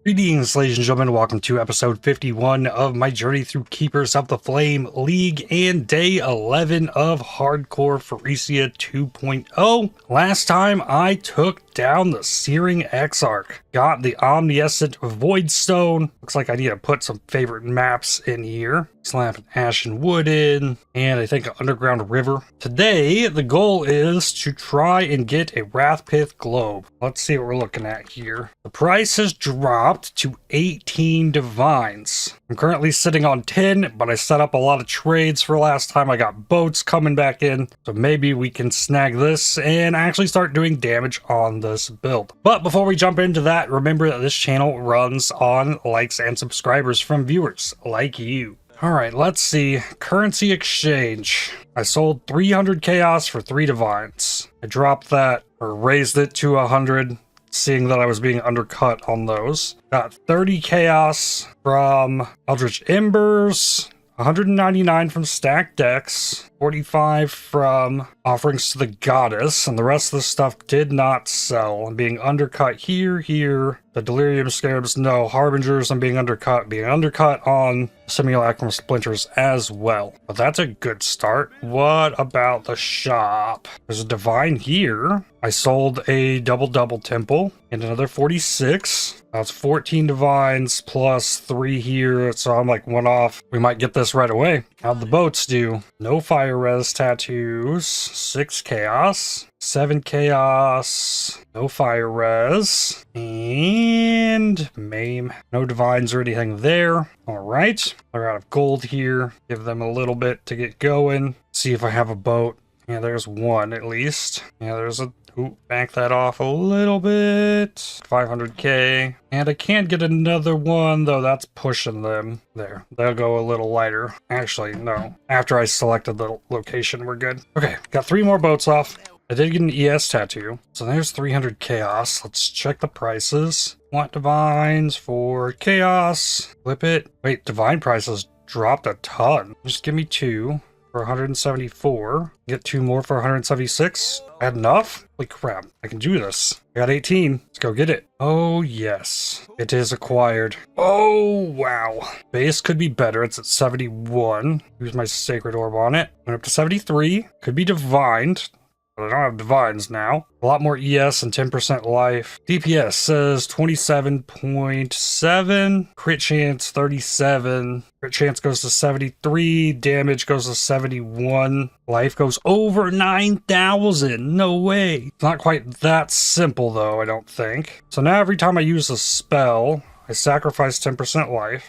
Greetings, ladies and gentlemen. Welcome to episode 51 of my journey through Keepers of the Flame League and day 11 of Hardcore Phrecia 2.0. Last time I took down the Searing Exarch, got the Omniscient Voidstone. Looks like I need to put some favorite maps in here. Slap an Ashen Wood in, and I think an Underground River. Today, the goal is to try and get a Rathpith Globe. Let's see what we're looking at here. The price has dropped to 18 divines. I'm currently sitting on 10, but I set up a lot of trades for last time. I got boats coming back in, so maybe we can snag this and actually start doing damage on this build. But before we jump into that, remember that this channel runs on likes and subscribers from viewers like you. Alright, let's see. Currency exchange. I sold 300 chaos for 3 divines. I dropped that, or raised it to 100, seeing that I was being undercut on those. Got 30 chaos from Eldritch Embers, 199 from Stacked Decks, 45 from Offerings to the Goddess, and the rest of the stuff did not sell. I'm being undercut here. The Delirium Scarabs, no. Harbingers, I'm being undercut on Simulacrum Splinters as well. But that's a good start. What about the shop? There's a divine here. I sold a double temple and another 46. That's 14 divines plus 3 here, so I'm like 1 off. We might get this right away. How'd the boats do? No fire res tattoos, 6 chaos, 7 chaos, no fire res, and maim. No divines or anything there. Alright, they're out of gold here. Give them a little bit to get going. See if I have a boat. Yeah, there's 1 at least. Yeah, there's a... Ooh, back that off a little bit. 500k. And I can't get another one, though that's pushing them. There, they'll go a little lighter. Actually, no. After I selected the location, we're good. Okay, got 3 more boats off. I did get an ES tattoo. So there's 300 chaos. Let's check the prices. Want divines for chaos. Flip it. Wait, divine prices dropped a ton. Just give me 2. For 174. Get 2 more for 176. Add enough? Holy crap. I can do this. I got 18. Let's go get it. Oh, yes. It is acquired. Oh, wow. Base could be better. It's at 71. Use my Sacred Orb on it. Went up to 73. Could be divined. But I don't have divines now. A lot more ES and 10% life. DPS says 27.7. Crit chance 37. Crit chance goes to 73. Damage goes to 71. Life goes over 9,000. No way. It's not quite that simple though, I don't think. So now every time I use a spell, I sacrifice 10% life.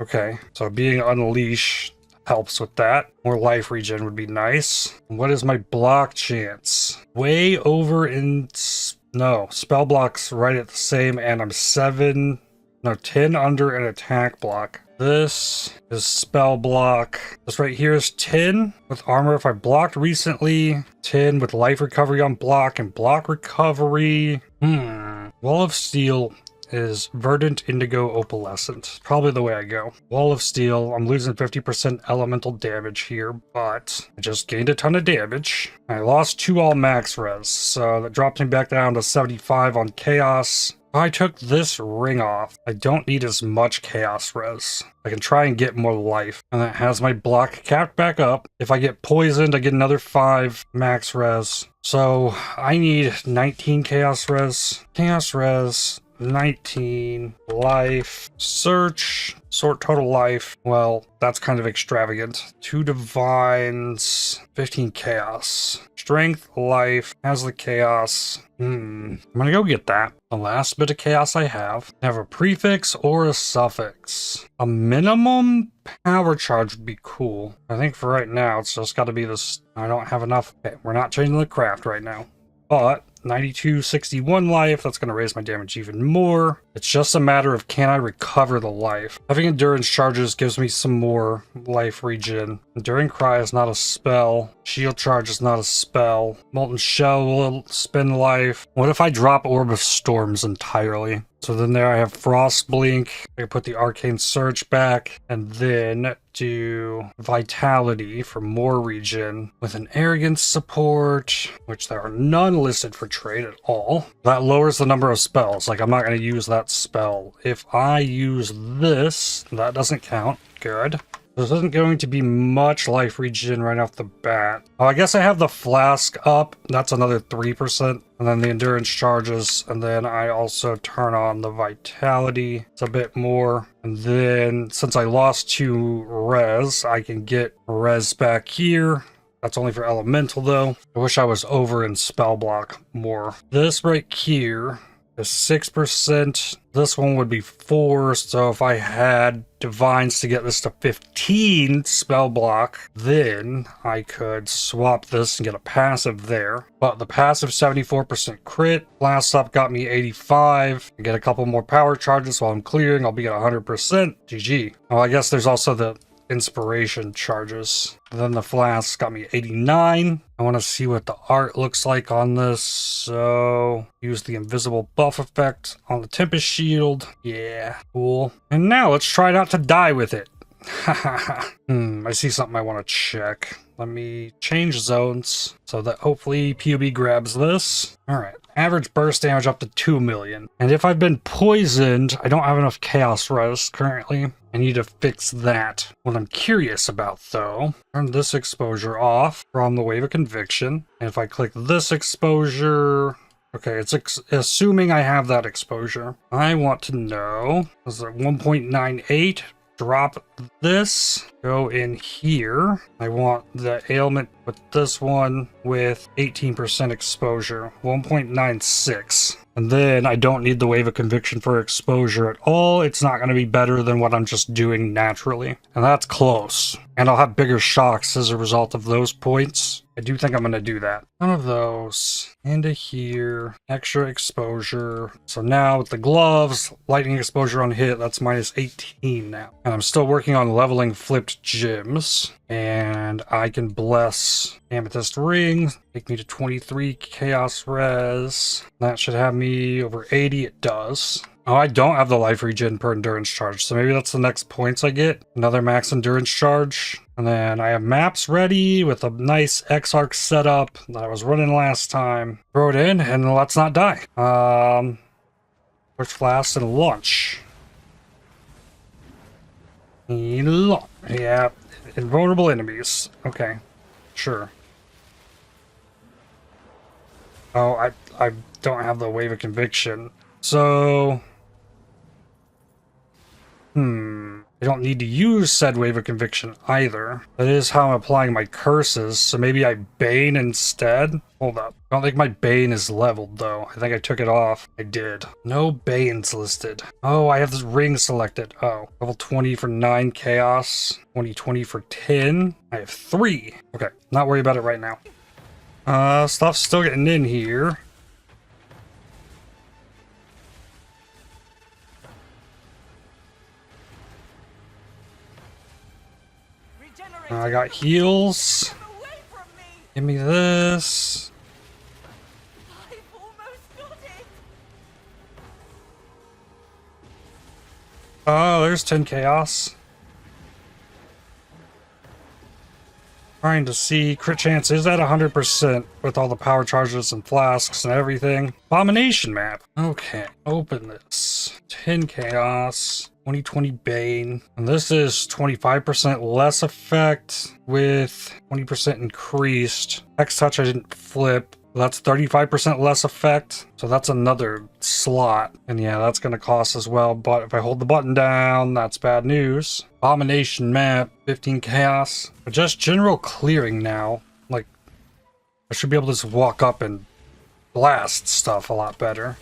Okay, so being unleashed helps with that. More life regen would be nice. What is my block chance? Way over in... No, spell block's right at the same, and I'm 10 under an attack block. This is spell block. This right here is 10 with armor if I blocked recently. 10 with life recovery on block and block recovery. Wall of Steel is Verdant Indigo Opalescent. Probably the way I go. Wall of Steel, I'm losing 50% elemental damage here, but I just gained a ton of damage. I lost 2 all max res, so that dropped me back down to 75 on chaos. If I took this ring off, I don't need as much chaos res. I can try and get more life, and that has my block capped back up. If I get poisoned, I get another 5 max res. So I need 19 chaos res. Chaos res. 19 life. Search. Sort total life. Well, that's kind of extravagant. 2 divines. 15 chaos. Strength, life, has the chaos. I'm gonna go get that. The last bit of chaos I have a prefix or a suffix. A minimum power charge would be cool. I think for right now, it's just gotta be this. I don't have enough. Okay, we're not changing the craft right now. But 9261 life, that's going to raise my damage even more. It's just a matter of can I recover the life. Having endurance charges gives me some more life regen. Enduring Cry is not a spell. Shield charge is not a spell. Molten Shell will spend life. What if I drop Orb of Storms entirely? So then there I have Frost Blink. I can put the Arcane Surge back and then do Vitality for more regen with an Arrogance support, which there are none listed for trade at all. That lowers the number of spells. Like, I'm not going to use that spell. If I use this, that doesn't count. Good. This isn't going to be much life regen right off the bat. Oh, I guess I have the flask up. That's another 3%. And then the endurance charges. And then I also turn on the vitality. It's a bit more. And then since I lost 2 res, I can get res back here. That's only for elemental though. I wish I was over in spell block more. This right here is 6%. This one would be 4. So if I had divines to get this to 15 spell block, then I could swap this and get a passive there. But the passive 74% crit. Last up got me 85. I get a couple more power charges while I'm clearing. I'll be at 100%. GG. Oh, I guess there's also the inspiration charges. And then the flask got me 89. I want to see what the art looks like on this, so use the invisible buff effect on the Tempest Shield. Yeah, cool. And now let's try not to die with it. I see something I want to check. Let me change zones so that hopefully PUB grabs this. All right, average burst damage up to 2 million. And if I've been poisoned, I don't have enough chaos res currently. I need to fix that. What I'm curious about though, turn this exposure off from the Wave of Conviction. And if I click this exposure, okay, it's assuming I have that exposure. I want to know, is it 1.98? Drop this, go in here. I want the ailment with this one with 18% exposure, 1.96. And then I don't need the Wave of Conviction for exposure at all. It's not going to be better than what I'm just doing naturally. And that's close. And I'll have bigger shocks as a result of those points. I do think I'm going to do that. One of those into here, extra exposure. So now with the gloves, lightning exposure on hit, that's minus 18 now. And I'm still working on leveling flipped gems. And I can bless Amethyst Ring, take me to 23 chaos res. That should have me over 80, it does. Oh, I don't have the life regen per endurance charge, so maybe that's the next points I get. Another max endurance charge. And then I have maps ready with a nice Exarch setup that I was running last time. Throw it in and let's not die. Torch Flask and launch. Yeah, invulnerable enemies. Okay, sure. Oh, I don't have the Wave of Conviction. So I don't need to use said Wave of Conviction either. That is how I'm applying my curses, so maybe I Bane instead? Hold up. I don't think my Bane is leveled, though. I think I took it off. I did. No Banes listed. Oh, I have this ring selected. Oh, level 20 for 9 chaos. 20 for 10. I have 3. Okay, not worry about it right now. Stuff's still getting in here. I got heals. Give me this. Oh, there's 10 chaos. Trying to see. Crit chance is at 100% with all the power charges and flasks and everything. Abomination map. Okay, open this. 10 chaos. 2020 Bane. And this is 25% less effect with 20% increased. Hex Touch I didn't flip. That's 35% less effect. So that's another slot. And yeah, that's going to cost as well. But if I hold the button down, that's bad news. Abomination map, 15 chaos. But just general clearing now. Like, I should be able to just walk up and blast stuff a lot better.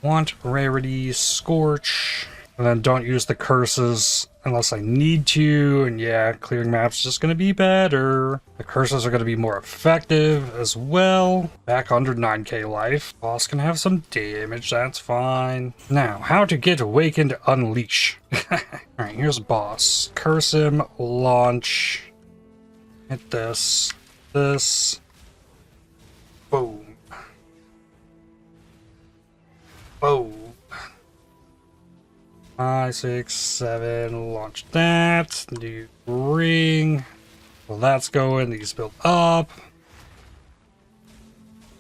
Want rarity, Scorch, and then don't use the curses unless I need to, and yeah, clearing maps is just going to be better. The curses are going to be more effective as well. Back under 9k life. Boss can have some damage, that's fine. Now, how to get Awakened Unleash. Alright, here's boss. Curse him, launch, hit this, this. Boom. Boom. 5, 6, 7. Launch that. New ring. Well, that's going. These build up.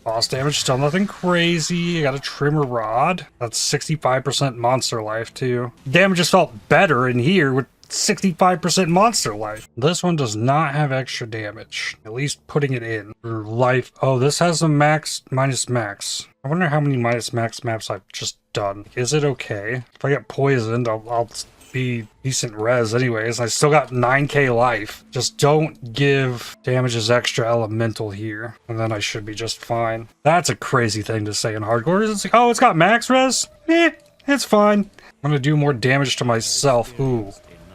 Boss damage, still nothing crazy. I got a trimmer rod. That's 65% monster life, too. Damage just felt better in here with 65% monster life. This one does not have extra damage. At least putting it in. For life. Oh, this has a max, minus max. I wonder how many minus max maps I've just done. Is it okay? If I get poisoned, I'll be decent res anyways. I still got 9k life. Just don't give damages extra elemental here, and then I should be just fine. That's a crazy thing to say in hardcore. It's like, oh, it's got max res? It's fine. I'm gonna do more damage to myself. Ooh.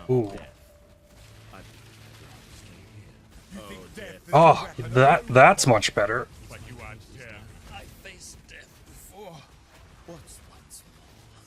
Ooh. Oh, that's much better.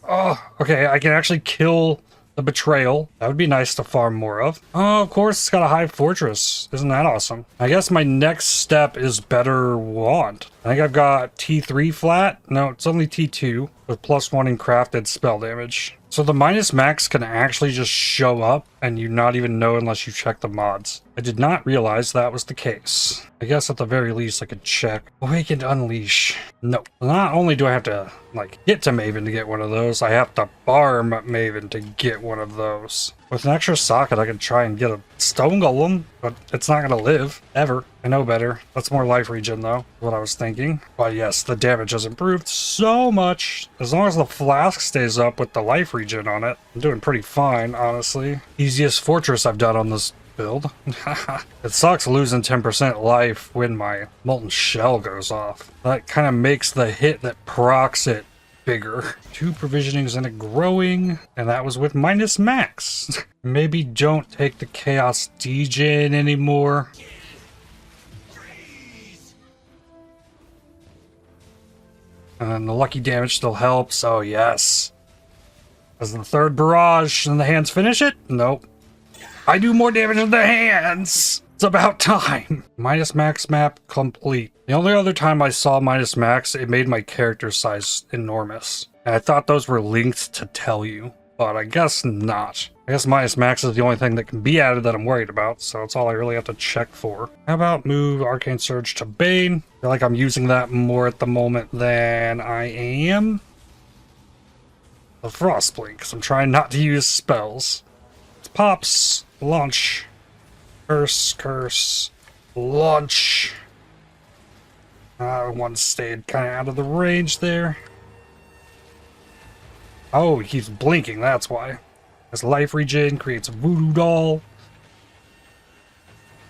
Oh, okay, I can actually kill the betrayal. That would be nice to farm more of. Oh, of course, it's got a high fortress. Isn't that awesome? I guess my next step is better wand. I think I've got T3 flat. No, it's only T2 with +1 in crafted spell damage. So the minus max can actually just show up and you not even know unless you check the mods. I did not realize that was the case. I guess at the very least I could check. Awakened Unleash. No. Not only do I have to like get to Maven to get one of those, I have to farm Maven to get one of those. With an extra socket I could try and get a stone golem, but it's not gonna live. Ever. I know better. That's more life regen though, what I was thinking. But yes, the damage has improved so much. As long as the flask stays up with the life regen on it, I'm doing pretty fine, honestly. Easiest fortress I've done on this build. It sucks losing 10% life when my molten shell goes off. That kind of makes the hit that procs it bigger. 2 provisionings and a growing, and that was with minus max. Maybe don't take the chaos degen anymore. And the lucky damage still helps. Oh yes. As the third barrage and the hands finish it? Nope. I do more damage with the hands. It's about time. Minus max map complete. The only other time I saw minus max, it made my character size enormous. And I thought those were linked to tell you, but I guess not. I guess minus max is the only thing that can be added that I'm worried about, so that's all I really have to check for. How about move Arcane Surge to Bane? I feel like I'm using that more at the moment than I am the Frostblink, because I'm trying not to use spells. It's pops. Launch. Curse, curse. Launch. One stayed kind of out of the range there. Oh, he keeps blinking, that's why. His life regen creates a voodoo doll.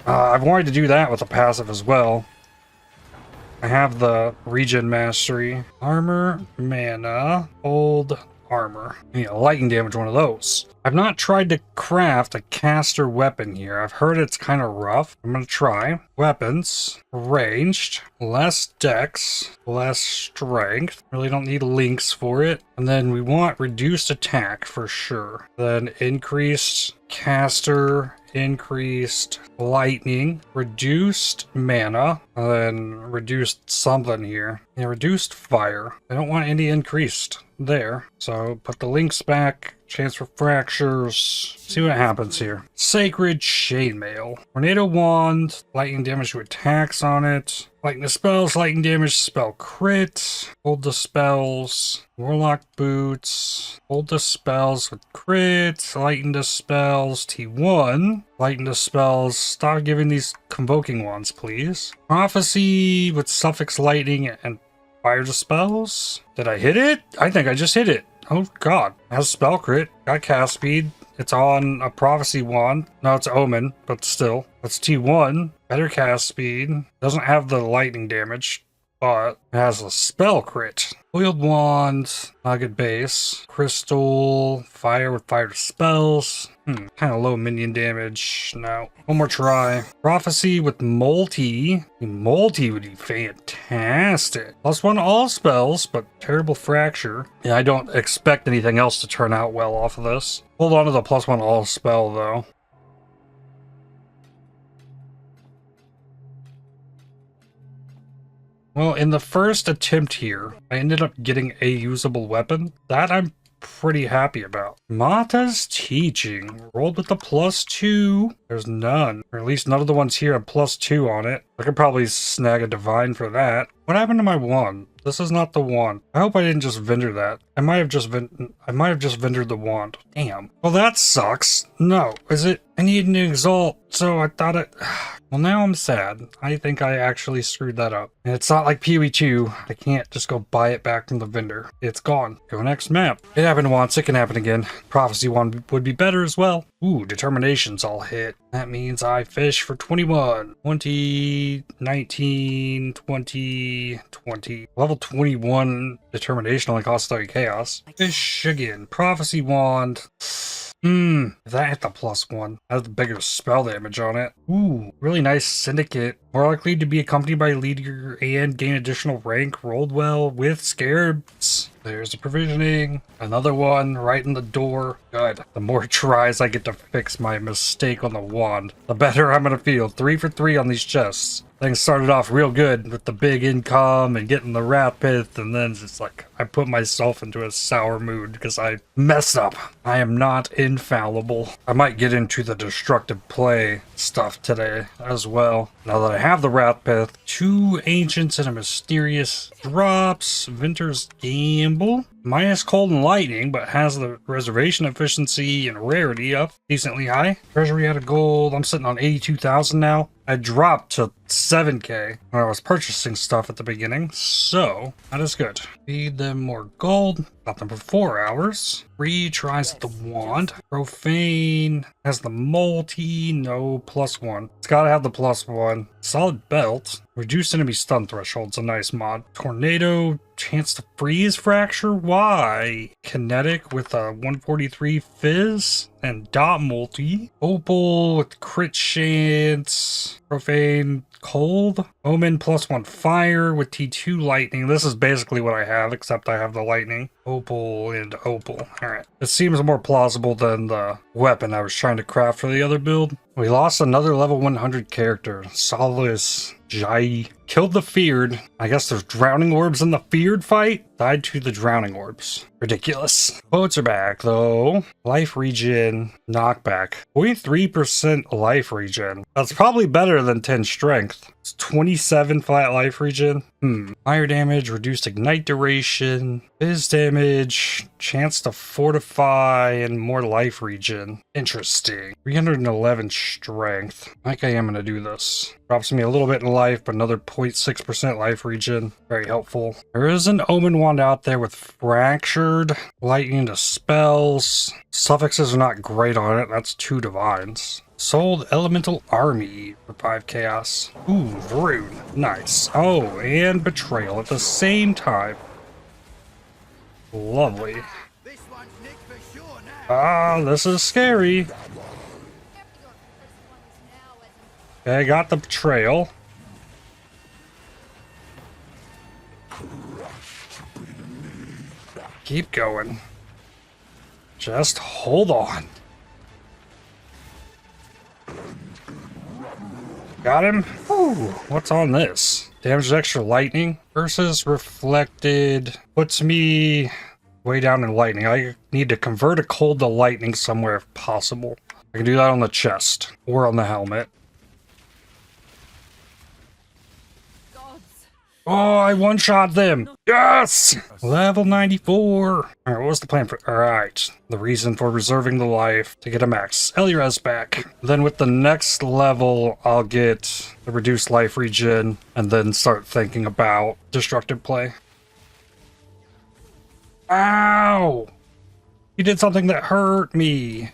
I've wanted to do that with a passive as well. I have the regen mastery. Armor, mana, old armor. I need a lightning damage one of those. I've not tried to craft a caster weapon here. I've heard it's kind of rough. I'm gonna try. Weapons, ranged, less dex, less strength. Really don't need links for it. And then we want reduced attack for sure. Then increased caster, increased lightning, reduced mana, and then reduced something here. Yeah, reduced fire. I don't want any increased there. So put the links back. Chance for fractures. See what happens here. Sacred Chainmail. Tornado Wand. Lightning damage to attacks on it. Lightning dispels. Lightning damage. Spell crit. Hold the spells. Warlock Boots. Hold the spells with crit. Lightning dispels. T1. Lightning dispels. Stop giving these convoking wands, please. Prophecy with suffix lightning and fire dispels. Did I hit it? I think I just hit it. Oh god. It has spell crit. Got cast speed. It's on a prophecy wand. No, it's omen, but still. That's T1. Better cast speed. Doesn't have the lightning damage, but it has a spell crit. Foiled wand. Nugget base. Crystal. Fire with fire spells. Kind of low minion damage. No. One more try. Prophecy with multi. Multi would be fantastic. +1 all spells, but terrible fracture. Yeah, I don't expect anything else to turn out well off of this. Hold on to the +1 all spell though. Well, in the first attempt here, I ended up getting a usable weapon. That I'm pretty happy about. Mata's teaching. Rolled with the +2. There's none. Or at least none of the ones here have +2 on it. I could probably snag a divine for that. What happened to my wand? This is not the wand. I hope I didn't just vendor that. I might have just vendored the wand. Damn. Well, that sucks. No, is it? I need an Exalt, so I thought it... Well, now I'm sad. I think I actually screwed that up. And it's not like PoE 2. I can't just go buy it back from the vendor. It's gone. Go next map. It happened once. It can happen again. Prophecy one would be better as well. Ooh, determinations all hit. That means I fish for 21. 20, 19, 20, 20. Level 21 determination only costs 30 chaos. Fish again. Prophecy wand. If that hit the +1, has the bigger spell damage on it. Ooh, really nice syndicate. More likely to be accompanied by leader and gain additional rank. Rolled well with scarabs. There's the provisioning. Another one right in the door. Good. The more tries I get to fix my mistake on the wand, the better I'm gonna feel. 3 for 3 on these chests. Things started off real good with the big income and getting the Rathpith, and then it's like I put myself into a sour mood because I messed up. I am not infallible. I might get into the destructive play stuff today as well. Now that I have the Rathpith, 2 ancients and a mysterious drops. Venter's Gamble. Minus cold and lightning, but has the reservation efficiency and rarity up decently high. Treasury out of gold. I'm sitting on 82,000 now. I dropped to 7k when I was purchasing stuff at the beginning, so that is good. Feed them more gold. Got them for 4 hours. 3 tries at the wand. Profane has the multi, no +1. It's gotta have the +1. Solid belt. Reduced enemy stun threshold's a nice mod. Tornado, chance to freeze fracture. Why? Kinetic with a 143 fizz and dot multi. Opal with crit chance. Profane cold. Omen +1 fire with T2 lightning. This is basically what I have, except I have the lightning. Opal and opal. Alright. It seems more plausible than the weapon I was trying to craft for the other build. We lost another level 100 character. Solace Jai. Killed the feared. I guess there's drowning orbs in the feared fight? Died to the drowning orbs. Ridiculous. Quotes are back though. Life regen. Knockback. 0.3% life regen. That's probably better than 10 strength. It's 27 flat life regen. Fire damage, reduced ignite duration, biz damage, chance to fortify, and more life regen. Interesting. 311 strength. I think I am gonna do this. Drops me a little bit in life, but another 0.6% life regen. Very helpful. There is an omen wand out there with fractured, lightning to spells. Suffixes are not great on it. That's 2 divines. Sold Elemental Army for 5 chaos. Ooh, Rune. Nice. Oh, and Betrayal at the same time. Lovely. Ah, this is scary. Okay, I got the Betrayal. Keep going. Just hold on. Got him? Ooh, what's on this? Damage extra lightning versus reflected. Puts me way down in lightning. I need to convert a cold to lightning somewhere if possible. I can do that on the chest or on the helmet. Oh, I one-shot them. Yes! Level 94. Alright, what was the plan for... Alright. The reason for reserving the life to get a max Eliraz back. Then with the next level, I'll get the reduced life regen and then start thinking about destructive play. Ow! You did something that hurt me.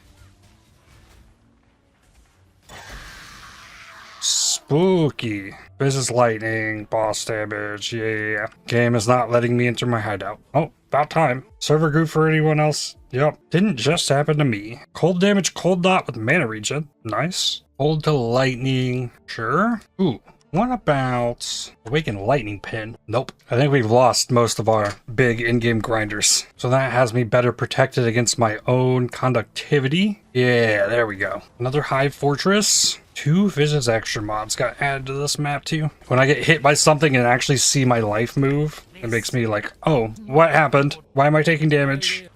Spooky. Business lightning, boss damage, yeah. Game is not letting me enter my hideout. Oh, about time. Server group for anyone else? Yep. Didn't just happen to me. Cold damage, cold dot with mana regen. Nice. Cold to lightning. Sure. Ooh. What about Awakened Lightning Pin? Nope. I think we've lost most of our big in-game grinders. So that has me better protected against my own conductivity. Yeah, there we go. Another Hive Fortress. 2 Visions Extra mods got added to this map too. When I get hit by something and actually see my life move, it makes me like, oh, what happened? Why am I taking damage?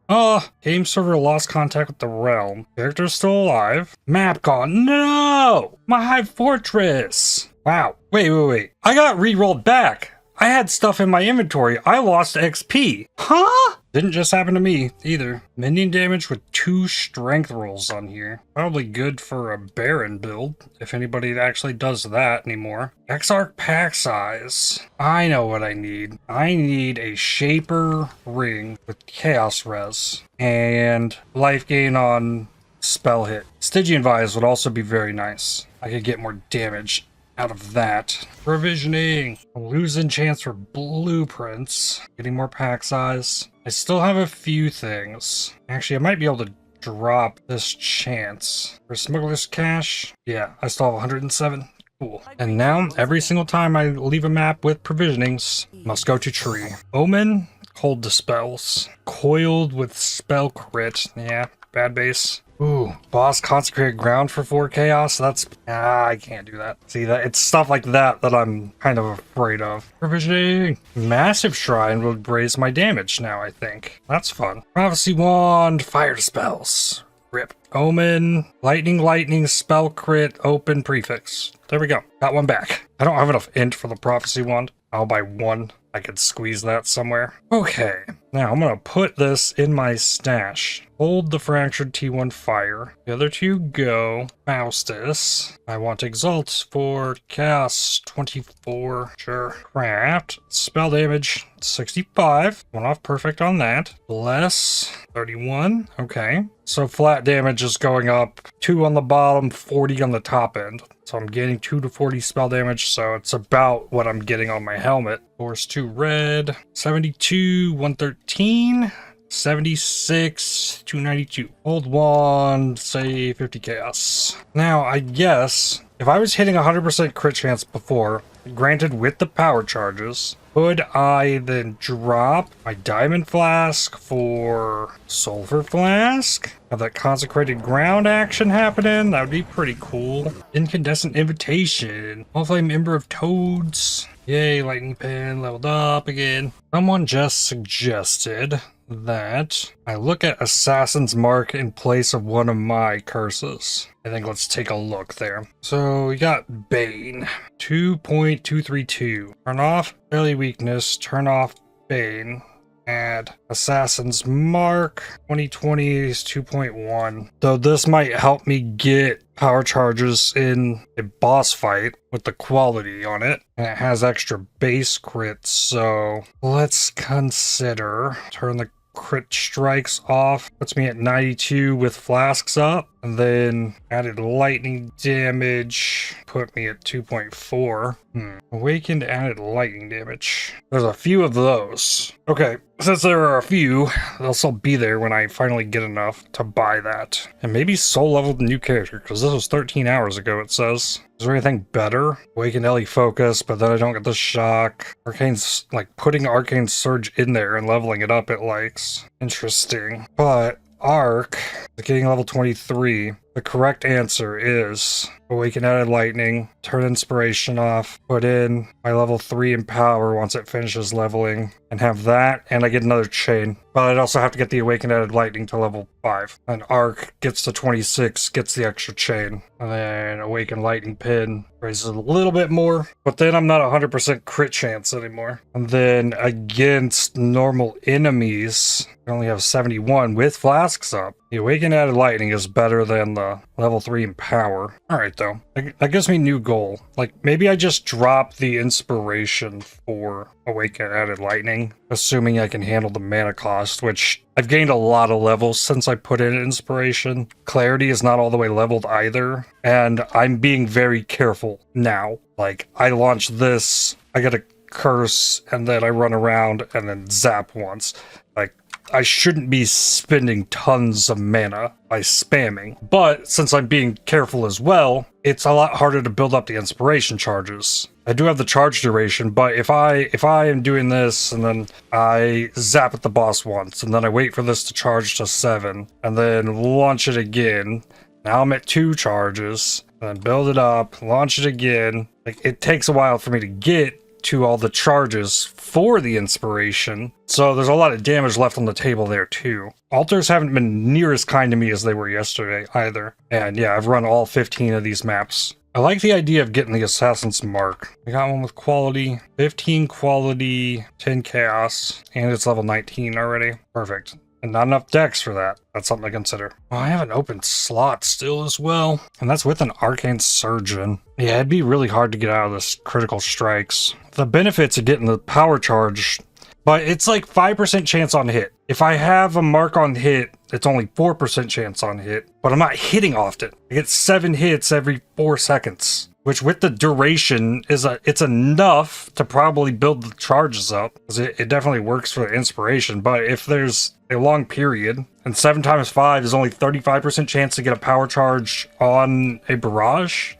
Oh, game server lost contact with the realm. Character's still alive. Map gone. No! My Hive Fortress! Wow. Wait. I got re-rolled back. I had stuff in my inventory. I lost XP. Huh? Didn't just happen to me either. Minion damage with 2 strength rolls on here. Probably good for a Baran build, if anybody actually does that anymore. Exarch pack size. I know what I need. I need a Shaper ring with Chaos Res and life gain on spell hit. Stygian Vise would also be very nice. I could get more damage out of that. Provisioning. Losing chance for blueprints. Getting more pack size. I still have a few things. Actually, I might be able to drop this chance. For smuggler's cash. Yeah, I still have 107. Cool. And now, every single time I leave a map with provisionings, must go to tree. Omen, cold dispels. Coiled with spell crit. Yeah, bad base. Ooh, boss consecrated ground for 4 chaos. That's I can't do that. See, that it's stuff like that that I'm kind of afraid of. Provisioning. Massive shrine would raise my damage now, I think. That's fun. Prophecy wand, fire spells. Rip. Omen, lightning, spell crit, open prefix. There we go. Got one back. I don't have enough int for the prophecy wand. I'll buy 1. I could squeeze that somewhere. Okay, now I'm gonna put this in my stash. Hold the fractured T1 fire. The other 2 go. Faustus. I want Exalt for Chaos 24. Sure. Craft. Spell damage 65. Went off perfect on that. Bless 31. Okay. So flat damage is going up 2 on the bottom, 40 on the top end. So I'm getting 2 to 40 spell damage, so it's about what I'm getting on my helmet. Force 2 red, 72, 113, 76, 292. Hold wand, say 50 chaos. Now, I guess, if I was hitting 100% crit chance before, granted with the power charges, could I then drop my diamond flask for sulfur flask? Have that consecrated ground action happening? That would be pretty cool. Incandescent invitation. Flame Ember of Toads. Yay, lightning pin leveled up again. Someone just suggested that I look at Assassin's Mark in place of one of my curses. I think let's take a look there. So we got Bane, 2.232. Turn off Daily Weakness, turn off Bane. Add Assassin's Mark, 2020 is 2.1. Though this might help me get power charges in a boss fight with the quality on it. And it has extra base crit, so let's consider turn the crit strikes off. Puts me at 92 with flasks up. And then added lightning damage. Put me at 2.4. Awakened added lightning damage. There's a few of those. Okay, since there are a few, they'll still be there when I finally get enough to buy that. And maybe soul leveled the new character, because this was 13 hours ago, it says. Is there anything better? Awakened Ellie Focus, but then I don't get the shock. Arcane's, like, putting Arcane Surge in there and leveling it up, it likes. Interesting. But Arc, getting level 23. The correct answer is Awaken Added Lightning, turn Inspiration off, put in my level 3 in power once it finishes leveling, and have that, and I get another chain. But I'd also have to get the Awaken Added Lightning to level 5. And Arc gets to 26, gets the extra chain. And then Awaken Lightning Pin raises it a little bit more, but then I'm not 100% crit chance anymore. And then against normal enemies, I only have 71 with flasks up. The Awaken Added Lightning is better than the level 3 in power. Alright though, that gives me a new goal. Like, maybe I just drop the inspiration for Awaken Added Lightning, assuming I can handle the mana cost, which I've gained a lot of levels since I put in inspiration. Clarity is not all the way leveled either, and I'm being very careful now. Like, I launch this, I get a curse, and then I run around and then zap once. Like, I shouldn't be spending tons of mana by spamming, but since I'm being careful as well, it's a lot harder to build up the inspiration charges. I do have the charge duration, but if I am doing this and then I zap at the boss once and then I wait for this to charge to 7 and then launch it again Now I'm at 2 charges. Then build it up, launch it again. Like, it takes a while for me to get to all the charges for the inspiration. So there's a lot of damage left on the table there too. Altars haven't been near as kind to me as they were yesterday either. And yeah, I've run all 15 of these maps. I like the idea of getting the Assassin's Mark. I got one with quality, 15 quality, 10 chaos, and it's level 19 already. Perfect. And not enough decks for that. That's something to consider. Oh, I have an open slot still as well. And that's with an Arcane Surgeon. Yeah, it'd be really hard to get out of this critical strikes. The benefits of getting the power charge, but it's like 5% chance on hit. If I have a mark on hit, it's only 4% chance on hit, but I'm not hitting often. I get 7 hits every 4 seconds. Which with the duration it's enough to probably build the charges up. Because it definitely works for the inspiration. But if there's a long period, and 7 times 5 is only 35% chance to get a power charge on a barrage.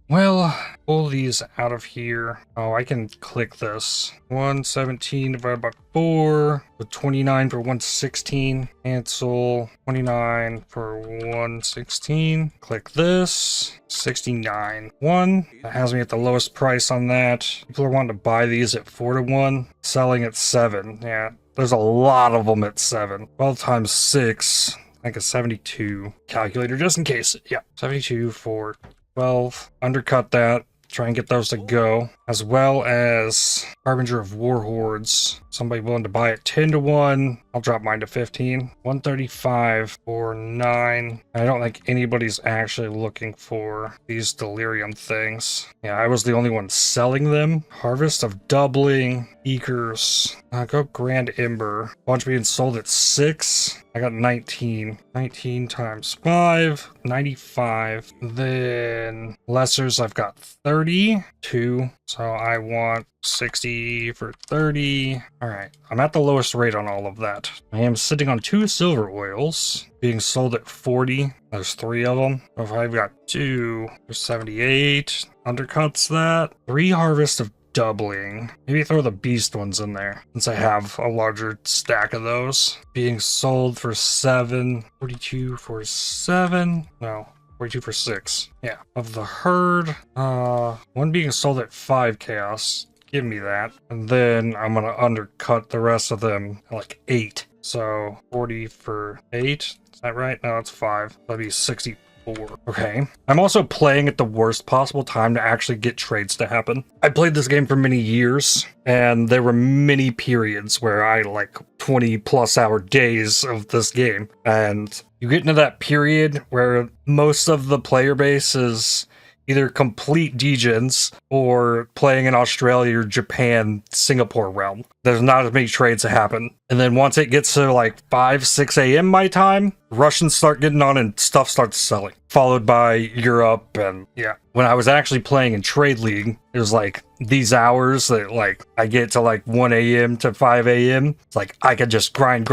Well, pull these out of here. Oh, I can click this. 117 divided by 4 with 29 for 116. Cancel 29 for 116. Click this. 69. 1. That has me at the lowest price on that. People are wanting to buy these at 4 to 1. Selling at 7. Yeah. There's a lot of them at 7. 12 times 6, I think it's 72. Calculator just in case. Yeah, 72 for 12. Undercut that. Try and get those to go. As well as Harbinger of Warhordes. Somebody willing to buy it 10 to 1. I'll drop mine to 15. 135 for 9. I don't think anybody's actually looking for these delirium things. Yeah, I was the only one selling them. Harvest of Doubling. Eekers. Go Grand Ember. Bunch being sold at 6. I got 19. 19 times 5. 95. Then Lessers, I've got 32. So I want 60 for 30. All right, I'm at the lowest rate on all of that. I am sitting on 2 silver oils being sold at 40. There's 3 of them. So if I've got 2, there's 78. Undercuts that. 3 Harvest of Doubling. Maybe throw the beast ones in there since I have a larger stack of those. Being sold for 7. 42 for 7. No. 42 for 6. Yeah. Of the herd, one being sold at 5 chaos. Give me that. And then I'm gonna undercut the rest of them at like 8. So 40 for 8. Is that right? No, that's 5. That'd be 64. Okay. I'm also playing at the worst possible time to actually get trades to happen. I played this game for many years, and there were many periods where I like 20 plus hour days of this game. And you get into that period where most of the player base is either complete degens or playing in Australia or Japan, Singapore realm. There's not as many trades that happen. And then once it gets to like 5, 6 a.m. my time, Russians start getting on and stuff starts selling. Followed by Europe and yeah. When I was actually playing in Trade League, it was like these hours that like I get to like 1 a.m. to 5 a.m. It's like I could just grind.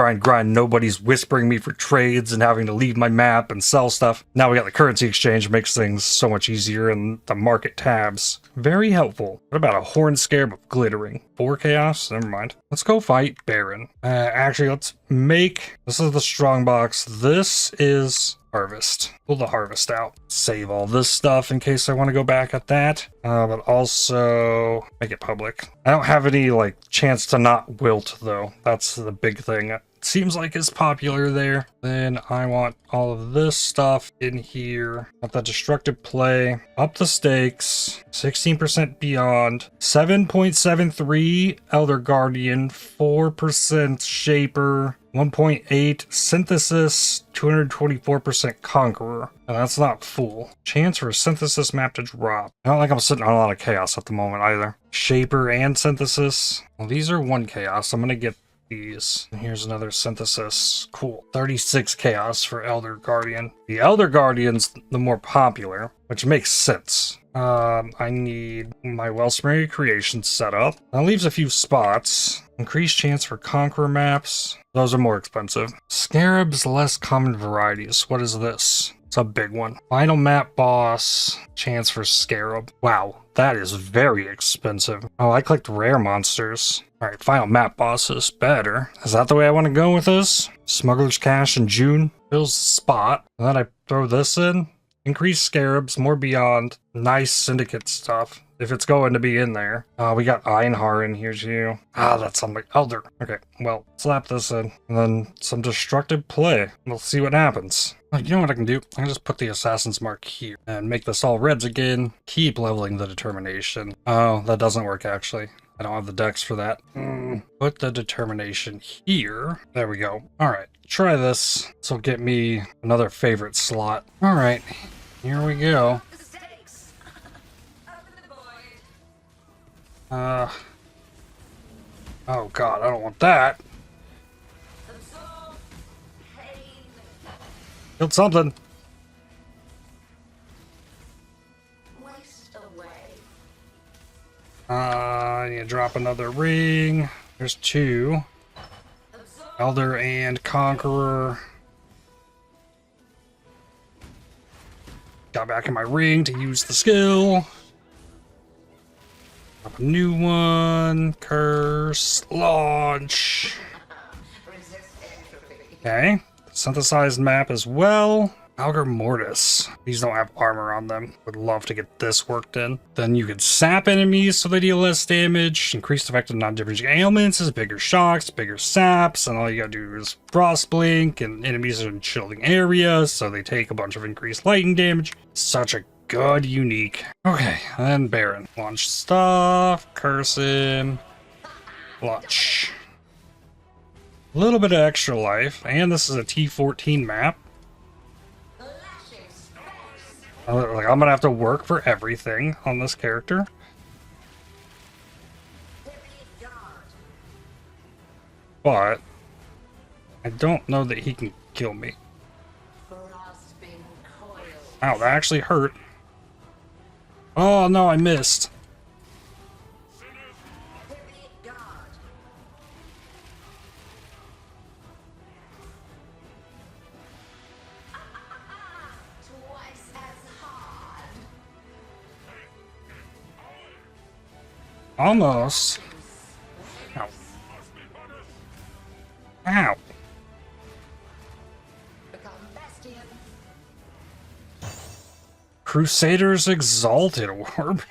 Nobody's whispering me for trades and having to leave my map and sell stuff. Now we got the currency exchange, makes things so much easier, and the market tabs. Very helpful. What about a Horn Scarab of Glittering? 4 chaos? Never mind. Let's go fight Baran. Actually, let's make... This is the strong box. This is harvest. Pull the harvest out. Save all this stuff in case I want to go back at that. But also make it public. I don't have any like chance to not wilt though. That's the big thing. It seems like it's popular there. Then I want all of this stuff in here. Got the destructive play. Up the stakes. 16% beyond. 7.73 Elder Guardian. 4% Shaper. 1.8 Synthesis, 224% Conqueror. And that's not full. Chance for a Synthesis map to drop. I don't think I'm sitting on a lot of Chaos at the moment either. Shaper and Synthesis. Well, these are 1 Chaos. I'm gonna get these. And here's another Synthesis. Cool. 36 Chaos for Elder Guardian. The Elder Guardian's the more popular, which makes sense. I need my Wellspring Creation set up. That leaves a few spots. Increased chance for Conqueror maps. Those are more expensive. Scarabs, less common varieties. What is this? It's a big one. Final map boss. Chance for Scarab. Wow. That is very expensive. Oh, I clicked rare monsters. Alright, final map bosses. Better. Is that the way I want to go with this? Smuggler's Cache in June. Fills the spot. And then I throw this in. Increase scarabs, more beyond. Nice syndicate stuff. If it's going to be in there. We got Einhar in here too. That's something. Elder. Okay, well, slap this in. And then some destructive play. We'll see what happens. You know what I can do? I can just put the Assassin's Mark here. And make this all reds again. Keep leveling the determination. Oh, that doesn't work actually. I don't have the dex for that. Put the determination here. There we go. Alright, try this. This will get me another favorite slot. Alright, here we go. Oh god, I don't want that. Killed something. I need to drop another ring. There's two. Elder and Conqueror. Got back in my ring to use the skill. Drop a new one. Curse. Launch. Okay. Synthesized map as well. Algar Mortis. These don't have armor on them. Would love to get this worked in. Then you could sap enemies so they deal less damage. Increased effect of non-damaging ailments is bigger shocks, bigger saps, and all you gotta do is frost blink, and enemies are in chilling areas, so they take a bunch of increased lightning damage. Such a good unique. Okay, and then Baran. Launch stuff, curse him, launch. A little bit of extra life, and this is a T14 map. Like, I'm gonna have to work for everything on this character. But I don't know that he can kill me. Ow, that actually hurt. Oh no, I missed. Almost. Ow. Ow. Crusaders Exalted Orb.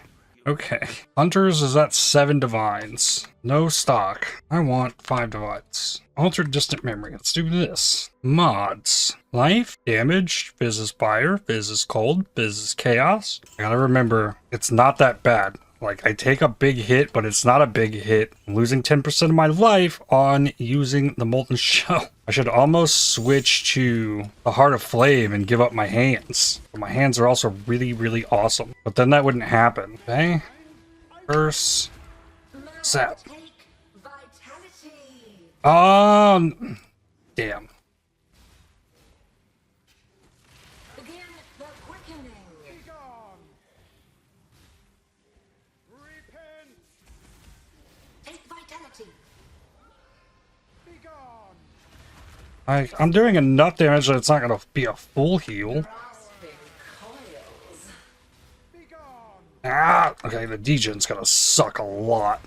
Okay. Hunters is at 7 divines. No stock. I want 5 divines. Altered Distant Memory. Let's do this. Mods. Life, damage, Fizz is fire, Fizz is cold, Fizz is chaos. I gotta remember, it's not that bad. Like, I take a big hit, but it's not a big hit. I'm losing 10% of my life on using the Molten Shell. I should almost switch to the Heart of Flame and give up my hands. But my hands are also really, really awesome. But then that wouldn't happen. Okay? Curse. Sap. Damn. I'm doing enough damage that it's not going to be a full heal. Okay, the degen's going to suck a lot.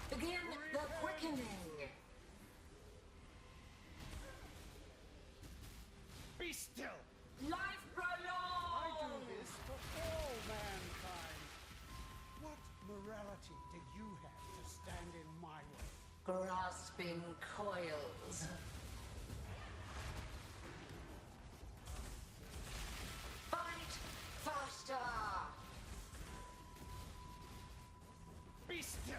Be still. Life prolonged. I do this for all mankind. What morality do you have to stand in my way? Grasping coils. Be still.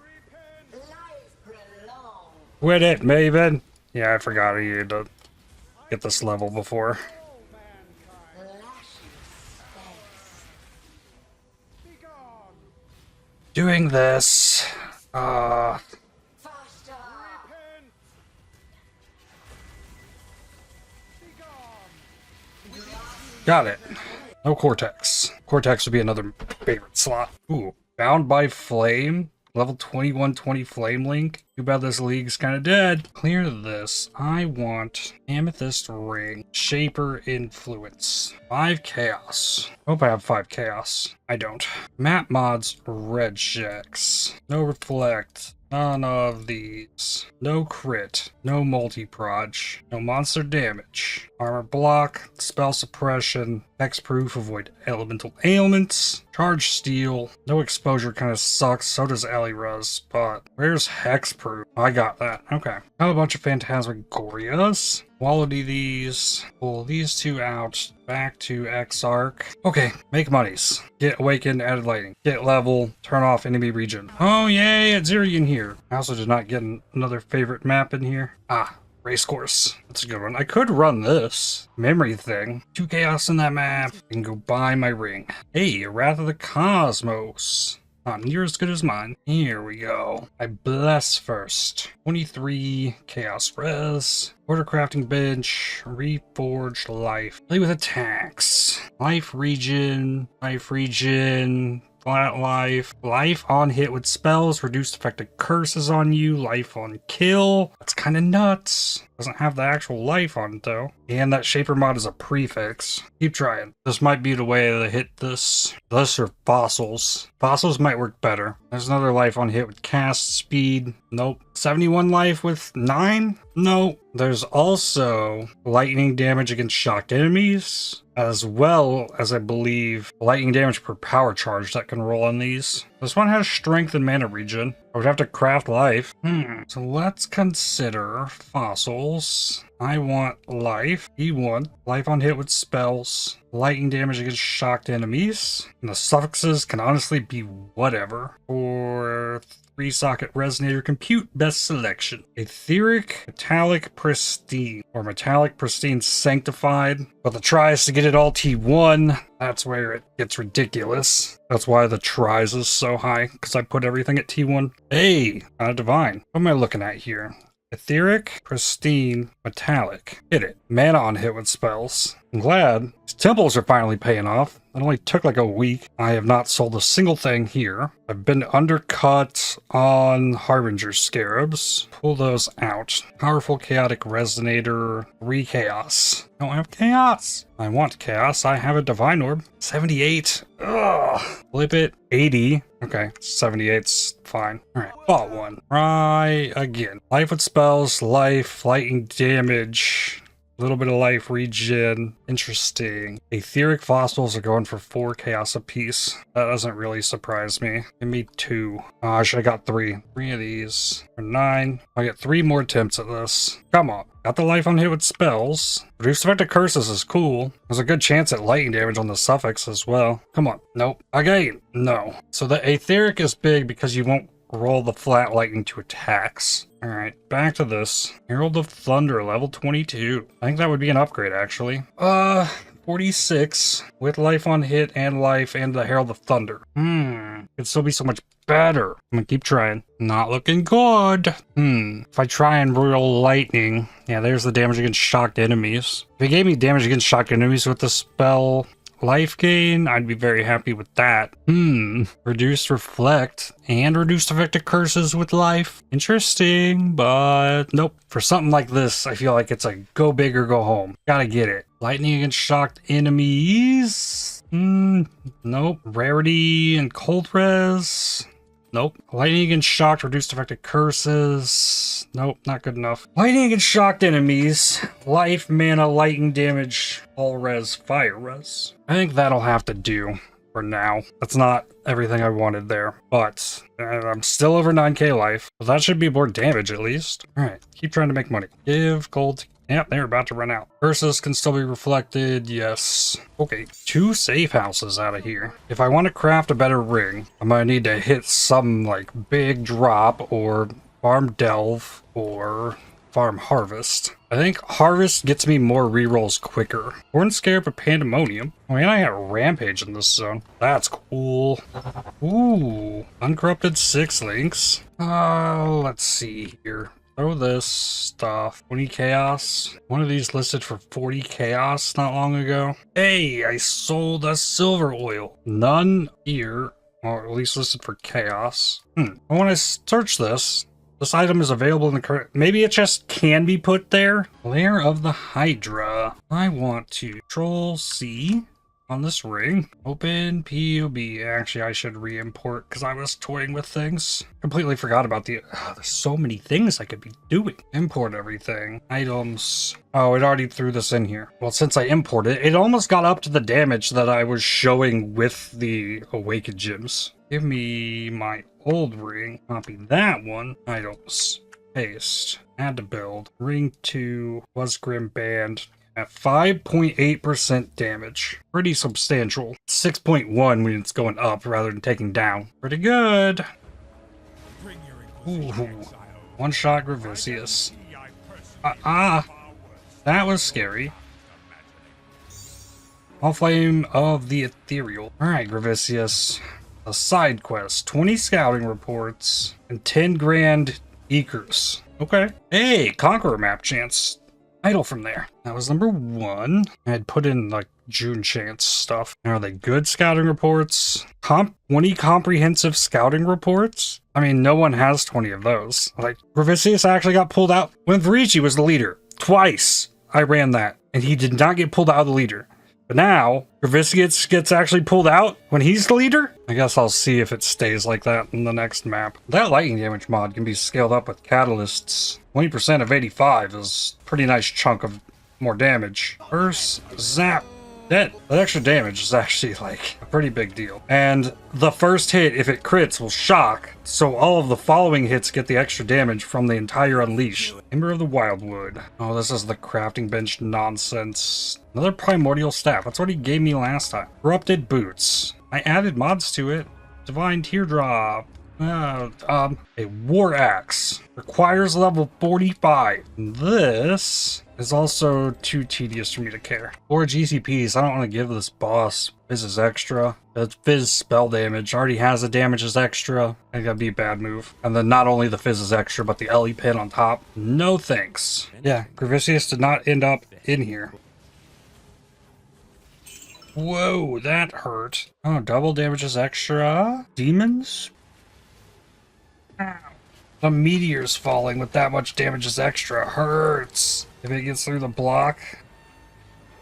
Repent. Life prolonged. Quit it, Maven. Yeah, I forgot I needed to get this level before. Doing this. Got it. No Cortex. Cortex would be another favorite slot. Ooh, Bound by Flame. Level 21, 20 Flame Link. Too bad this league's kind of dead. Clear this. I want Amethyst Ring. Shaper Influence. 5 Chaos. Hope I have 5 Chaos. I don't. Map mods, red checks. No Reflect. None of these. No crit. No multi-proj. No monster damage. Armor block. Spell suppression. Hexproof. Avoid elemental ailments. Charge steal. No exposure kind of sucks. So does Elirez. But where's hexproof? I got that. Okay. Got a bunch of Phantasmagorias. Quality these. Pull these two out. Back to Exarch. Okay. Make monies. Get Awakened, added lighting. Get level. Turn off enemy region. Oh yay, it's Zirian here. I also did not get another favorite map in here. Ah. Racecourse. That's a good one. I could run this memory thing. 2 chaos in that map. I can go buy my ring. Hey, Wrath of the Cosmos. Not near as good as mine. Here we go. I bless first. 23 chaos res. Order crafting bench. Reforged life. Play with attacks. Life region. Life region. Flat life. Life on hit with spells. Reduced effective curses on you. Life on kill. That's kind of nuts. Doesn't have the actual life on it though. And that Shaper mod is a prefix. Keep trying. This might be the way to hit this. This or fossils. Fossils might work better. There's another life on hit with cast speed. Nope. 71 life with 9? No. There's also lightning damage against shocked enemies, as well as I believe lightning damage per power charge that can roll on these. This one has strength and mana regen. I would have to craft life. So let's consider fossils. I want life. E1. Life on hit with spells. Lightning damage against shocked enemies. And the suffixes can honestly be whatever. For 3-socket resonator, compute best selection. Etheric, metallic, pristine. Or metallic, pristine, sanctified. But the try is to get it all T1. That's where it gets ridiculous. That's why the tries is so high, because I put everything at T1. Hey, divine. What am I looking at here? Etheric, pristine, metallic. Hit it. Mana on hit with spells. I'm glad. These temples are finally paying off. It only took like a week. I have not sold a single thing here. I've been undercut on Harbinger Scarabs. Pull those out. Powerful Chaotic Resonator. 3 Chaos. I don't have Chaos. I want Chaos. I have a Divine Orb. 78. Ugh. Flip it. 80. Okay, 78's fine. Alright, bought one. Try again. Life with spells, life, lightning damage. A little bit of life regen. Interesting. Etheric fossils are going for 4 chaos apiece. That doesn't really surprise me. Give me 2. Oh, I should have got 3. 3 of these. For 9. I get 3 more attempts at this. Come on. Got the life on hit with spells. Reduced effective curses is cool. There's a good chance at lightning damage on the suffix as well. Come on. Nope. Again. No. So the Etheric is big because you won't roll the flat lightning to attacks. Alright, back to this. Herald of Thunder, level 22. I think that would be an upgrade, actually. 46 with life on hit and life and the Herald of Thunder. Could still be so much better. I'm gonna keep trying. Not looking good. If I try and roll lightning, yeah, there's the damage against shocked enemies. If it gave me damage against shocked enemies with the spell life gain, I'd be very happy with that. Reduced reflect and reduced effective curses with life. Interesting, but nope. For something like this, I feel like it's a go big or go home. Gotta get it. Lightning against shocked enemies. Nope. Rarity and cold res. Nope. Lightning against shocked, reduced effective curses. Nope, not good enough. Lightning against shocked enemies. Life, mana, lightning damage, all res, fire res. I think that'll have to do for now. That's not everything I wanted there, but I'm still over 9k life. So that should be more damage at least. Alright, keep trying to make money. Give gold to yep, they're about to run out. Curses can still be reflected, yes. Okay, 2 safe houses out of here. If I want to craft a better ring, I'm gonna need to hit some like big drop or farm delve or farm harvest. I think harvest gets me more rerolls quicker. Horn Scarab of Pandemonium. Oh, and I got Rampage in this zone. That's cool. Ooh, Uncorrupted 6 links. Let's see here. Throw this stuff. 20 chaos. One of these listed for 40 chaos not long ago. Hey, I sold a silver oil. None here. Or at least listed for chaos. When I search this, this item is available in the current... Maybe it just can be put there. Lair of the Hydra. I want to Control C on this ring. Open PUB. Actually, I should re-import because I was toying with things. Completely forgot about the... there's so many things I could be doing. Import everything. Items. Oh, it already threw this in here. Well, since I imported it, it almost got up to the damage that I was showing with the Awakened Gems. Give me my old ring. Copy that one. Items. Paste. Add to build. Ring 2 was Grim Band. At 5.8% damage. Pretty substantial. 6.1 when it's going up rather than taking down. Pretty good. Ooh. One-shot Gravicius. That was scary. All Flame of the Ethereal. Alright, Gravicius. A side quest. 20 scouting reports. And 10 grand Eekers. Okay. Hey, Conqueror map chance. Idle from there. That was number 1. I had put in like June chance stuff. Are they good scouting reports? 20 comprehensive scouting reports? I mean, no one has 20 of those. Like, Gravicius actually got pulled out when Phrecia was the leader. Twice I ran that, and he did not get pulled out of the leader. But now, Gravicius gets actually pulled out when he's the leader? I guess I'll see if it stays like that in the next map. That lightning damage mod can be scaled up with catalysts. 20% of 85 is a pretty nice chunk of more damage. First, zap. Dead. That extra damage is actually like a pretty big deal. And the first hit, if it crits, will shock. So all of the following hits get the extra damage from the entire unleash. Ember of the Wildwood. Oh, this is the crafting bench nonsense. Another primordial staff. That's what he gave me last time. Corrupted boots. I added mods to it. Divine teardrop. A war axe. Requires level 45. This is also too tedious for me to care. 4 GCPs. I don't want to give this boss Fizz's extra. That's Fizz spell damage. Already has the damage as extra. I think that'd be a bad move. And then not only the Fizz's extra, but the Ellie pin on top. No thanks. Yeah, Gravicius did not end up in here. Whoa, that hurt. Oh, double damage is extra. Demons? Ow. The meteor's falling with that much damage is extra. Hurts. If it gets through the block.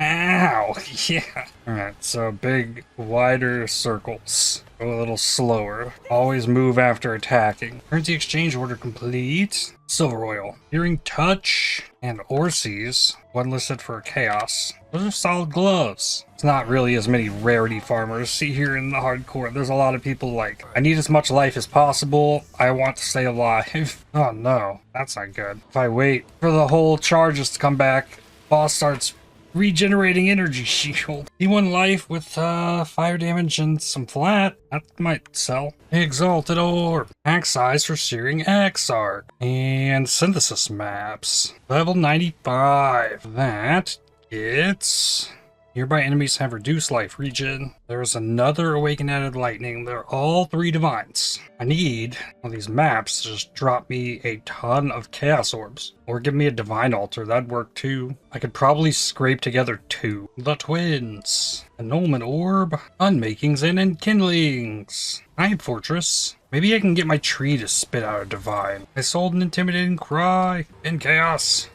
Ow. Yeah. Alright, so big, wider circles. Go a little slower. Always move after attacking. Currency exchange order complete. Silver oil. Hearing touch and Orsies. One listed for chaos. Those are solid gloves. It's not really as many rarity farmers. See here in the hardcore, there's a lot of people like, I need as much life as possible. I want to stay alive. Oh no, that's not good. If I wait for the whole charges to come back, boss starts regenerating energy shield. He1 life with fire damage and some flat. That might sell. Exalted orb. Pack size for searing Exarch. And synthesis maps. Level 95. That it's nearby enemies have reduced life regen. There's another awakened added lightning. They're all 3 divines. I need one of these maps to just drop me a ton of chaos orbs. Or give me a divine altar. That'd work too. I could probably scrape together 2. The twins. Annulment orb. Unmakings and enkindlings. Night fortress. Maybe I can get my tree to spit out a divine. I sold an intimidating cry. In chaos.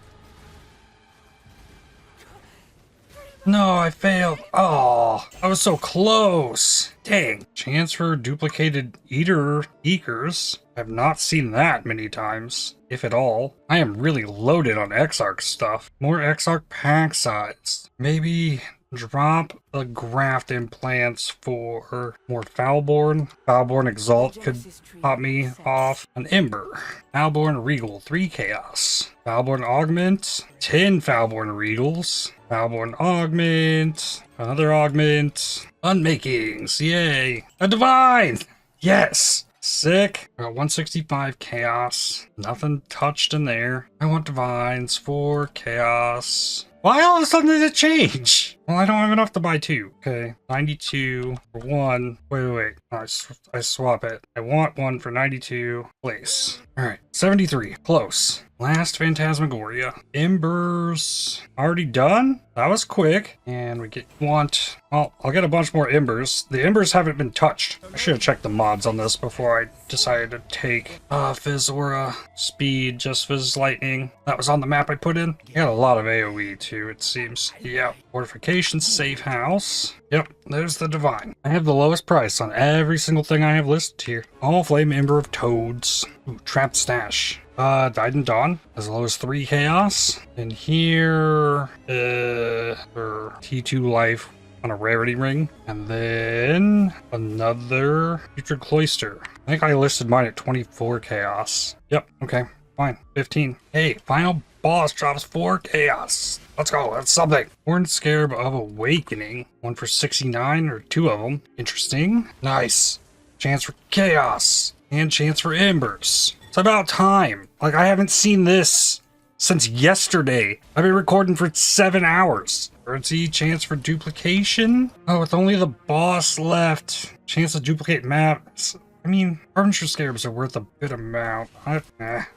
No, I failed. Oh, I was so close. Dang. Chance for duplicated Eekers. I've not seen that many times, if at all. I am really loaded on Exarch stuff. More Exarch pack size. Maybe drop the graft implants for more Foulborn. Foulborn Exalt could pop me off. An Ember. Foulborn Regal, 3 chaos. Foulborn Augment, 10 Foulborn Regals. Foulborn Augment, another Augment. Unmakings, yay. A Divine! Yes! Sick. I got 165 chaos. Nothing touched in there. I want divines for chaos. Why all of a sudden did it change? Well, I don't have enough to buy 2. Okay, 92 for 1. Wait. I swap it. I want 1 for 92. Place. Alright, 73. Close. Last Phantasmagoria. Embers. Already done? That was quick. And we well, I'll get a bunch more embers. The embers haven't been touched. I should have checked the mods on this before I decided to take Fizz Aura, Speed, Just Fizz Lightning. That was on the map I put in. I got a lot of AoE too, it seems. Yeah. Fortification, Safe House. Yep, there's the Divine. I have the lowest price on every single thing I have listed here. All Flame Ember of Toads. Ooh, Trapped Stash. Died in Dawn, as low as 3 Chaos. And here, for T2 Life on a Rarity Ring. And then another Putrid Cloister. I think I listed mine at 24 Chaos. Yep, okay, fine. 15. Hey, final boss drops 4 Chaos. Let's go, that's something. Horned Scarab of Awakening. 1 for 69, or 2 of them. Interesting. Nice. Chance for Chaos. And chance for Embers. It's about time. Like, I haven't seen this since yesterday. I've been recording for 7 hours. Urgency, chance for duplication. Oh, with only the boss left. Chance to duplicate maps. I mean, Harbinger Scarabs are worth a good amount.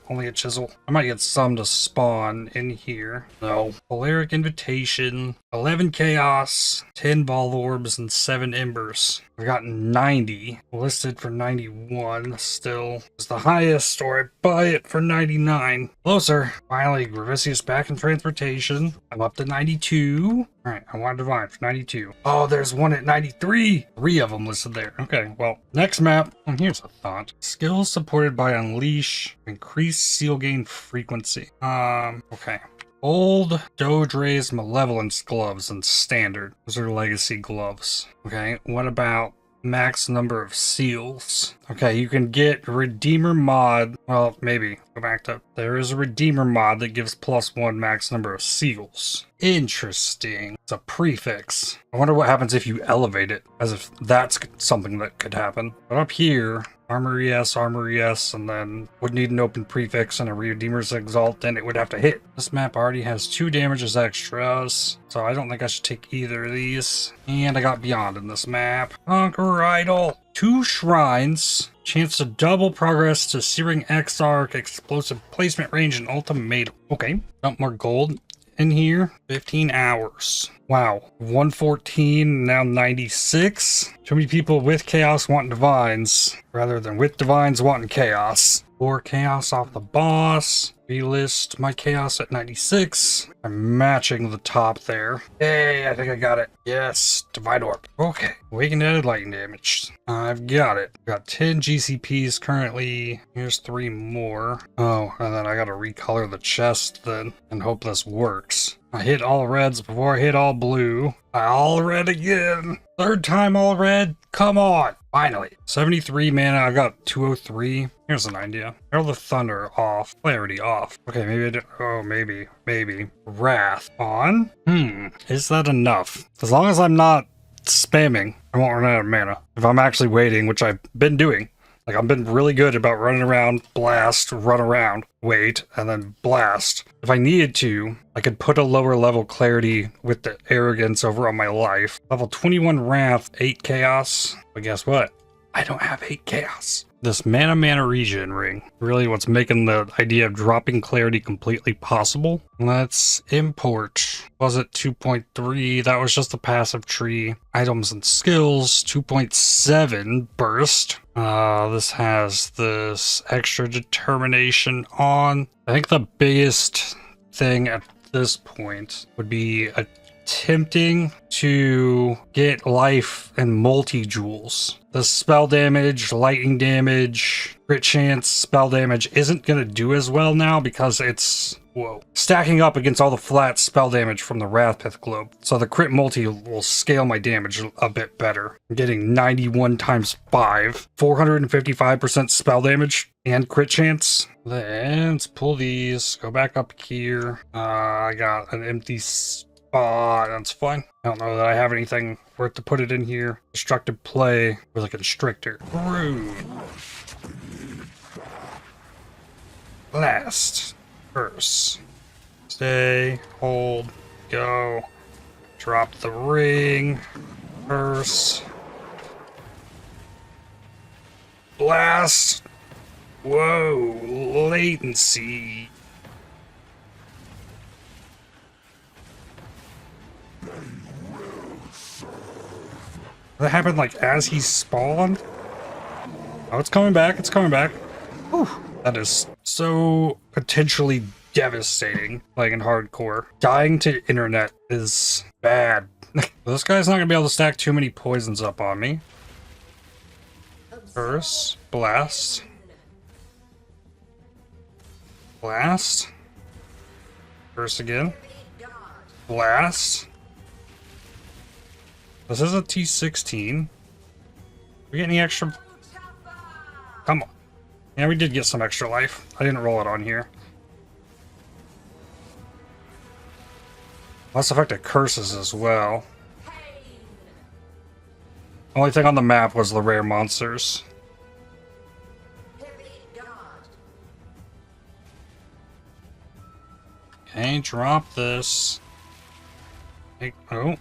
Only a chisel. I might get some to spawn in here. No. Polaric Invitation, 11 Chaos, 10 Ball Orbs, and 7 Embers. I've gotten 90. Listed for 91 still. It's the highest, or I buy it for 99. Closer. Finally, Gravicius back in transportation. I'm up to 92. Alright, I want Divine for 92. Oh, there's one at 93. 3 of them listed there. Okay, well, next map. And here's a thought. Skills supported by Unleash. Increase seal gain frequency. Okay. Old Doge Ray's Malevolence gloves and standard. Those are legacy gloves. Okay, what about max number of seals? Okay, you can get Redeemer mod. Well, maybe. Go back to... There is a Redeemer mod that gives +1 max number of seals. Interesting. It's a prefix. I wonder what happens if you elevate it, as if that's something that could happen. But up here, Armor yes, and then would need an open prefix and a Redeemer's Exalt, and it would have to hit. This map already has 2 damage as extras, so I don't think I should take either of these. And I got Beyond in this map. Conquer Idol. 2 shrines. Chance to double progress to Searing Exarch, explosive placement range, and ultimatum. Okay, dump more gold in here. 15 hours. Wow, 114, now 96. Too many people with Chaos want Divines, rather than with Divines wanting Chaos. 4 Chaos off the boss. Relist my Chaos at 96. I'm matching the top there. Hey, I think I got it. Yes, Divine Orb. Okay, Awakened added lightning damage. I've got it. Got 10 GCPs currently. Here's 3 more. Oh, and then I gotta recolor the chest then, and hope this works. I hit all reds before I hit all blue. I all red again. 3rd time all red. Come on. Finally. 73 mana. I got 203. Here's an idea. Herald of Thunder off. Clarity off. Okay, maybe I did. Oh, maybe. Wrath on. Is that enough? As long as I'm not spamming, I won't run out of mana. If I'm actually waiting, which I've been doing. Like, I've been really good about running around, blast, run around, wait, and then blast. If I needed to, I could put a lower level clarity with the arrogance over on my life. Level 21 Wrath, 8 Chaos. But guess what? I don't have 8 Chaos. This mana regen ring, really what's making the idea of dropping clarity completely possible. Let's import. Was it 2.3? That was just a passive tree. Items and skills, 2.7 burst. This has this extra determination on. I think the biggest thing at this point would be attempting to get life and multi-jewels. The spell damage, lightning damage, crit chance, spell damage isn't going to do as well now because it's, stacking up against all the flat spell damage from the Rathpith Globe. So the crit multi will scale my damage a bit better. I'm getting 91 times 5, 455% spell damage and crit chance. Then let's pull these, go back up here. I got an empty that's fine. I don't know that I have anything worth to put it in here. Destructive play with a constrictor. Rude. Blast. Curse. Stay. Hold. go. Drop the ring. Curse. Blast. Whoa, latency. That happened like as he spawned? Oh, it's coming back, it's coming back. Whew. That is so potentially devastating, like in hardcore. Dying to internet is bad. This guy's not gonna be able to stack too many poisons up on me. Curse, blast. Blast. Curse again. Blast. This is a T16. We get any extra? Come on. Yeah, we did get some extra life. I didn't roll it on here. Less effective curses as well. Only thing on the map was the rare monsters. Okay, drop this. Oh.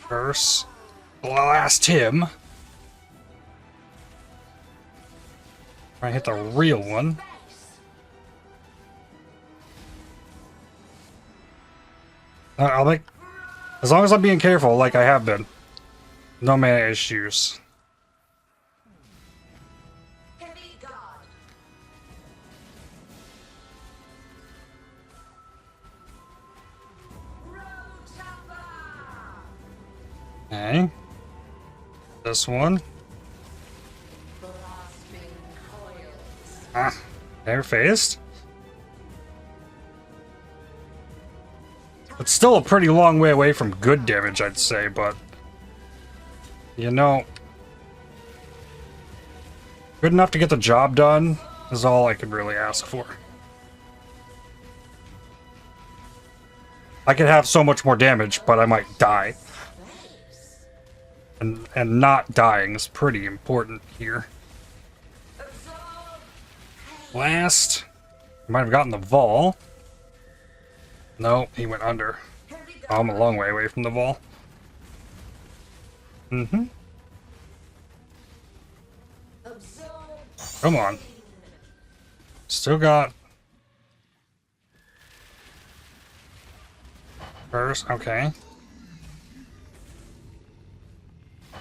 Curse. Blast him. Try and hit the real one. I'll make... As long as I'm being careful, like I have been. No mana issues. Okay. This one. Ah, air phased. It's still a pretty long way away from good damage, I'd say, but you know, good enough to get the job done is all I could really ask for. I could have so much more damage, but I might die. And not dying is pretty important here. Blast. Might have gotten the Vol. No, he went under. Oh, I'm a long way away from the Vol. Mm-hmm. Come on. Still got... First, okay.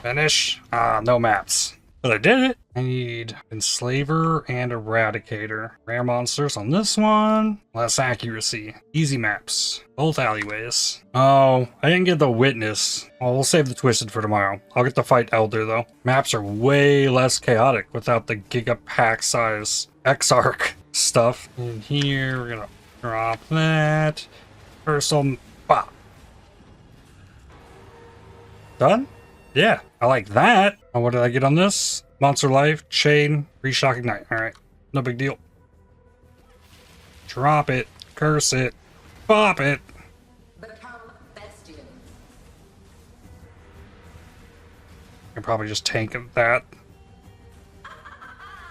Finish. Ah, no maps. But I did it. I need Enslaver and Eradicator. Rare monsters on this one. Less accuracy. Easy maps. Both alleyways. Oh, I didn't get the Witness. Well, we'll save the Twisted for tomorrow. I'll get to fight Elder, though. Maps are way less chaotic without the Giga Pack size Exarch stuff. In here, we're gonna drop that. First, bop. Done? Yeah, I like that. Oh, what did I get on this? Monster Life, Chain, Reshock Ignite. Alright, no big deal. Drop it, curse it, pop it. Become bestial. I can probably just tank that.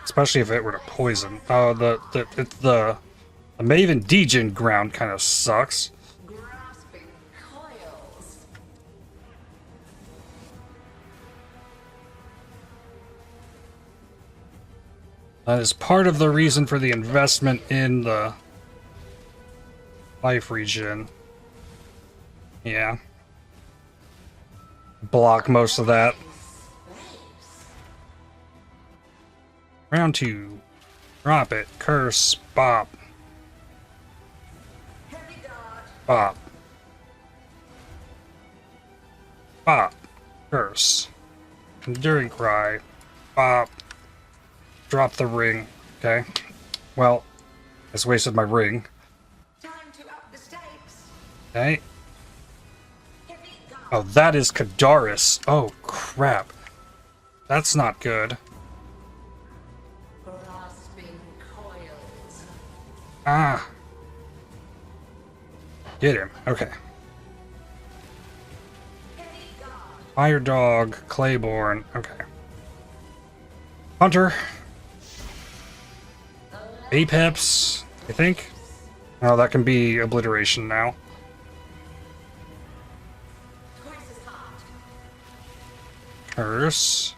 Especially if it were to poison. Oh, the Maven Degen ground kind of sucks. Grasping coils. That is part of the reason for the investment in the life regen. Yeah. Block most of that. Round 2. Drop it. Curse. Bop. Bop. Bop. Curse. Enduring Cry. Bop. Drop the ring. Okay. Well, I just wasted my ring. Time to up the stakes. Okay. Oh, that is Kadaris. Oh, crap. That's not good. Grasping coils. Ah. Get him. Okay. Fire Dog, Claiborne. Okay. Hunter. Apex, I think. Oh, that can be obliteration now. Twice as hard. Curse.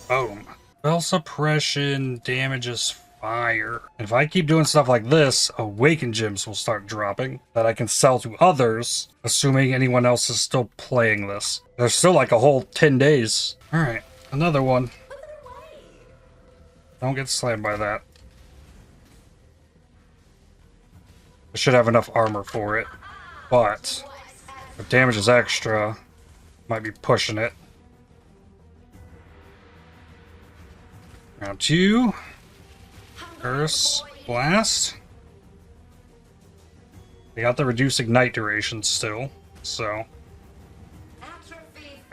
Boom. Spell suppression damages fire. If I keep doing stuff like this, awaken gems will start dropping that I can sell to others, assuming anyone else is still playing this. There's still like a whole 10 days. Alright, another one. Don't get slammed by that. I should have enough armor for it, but if damage is extra, might be pushing it. Round 2. Curse. Blast. They got the reduced ignite duration still, so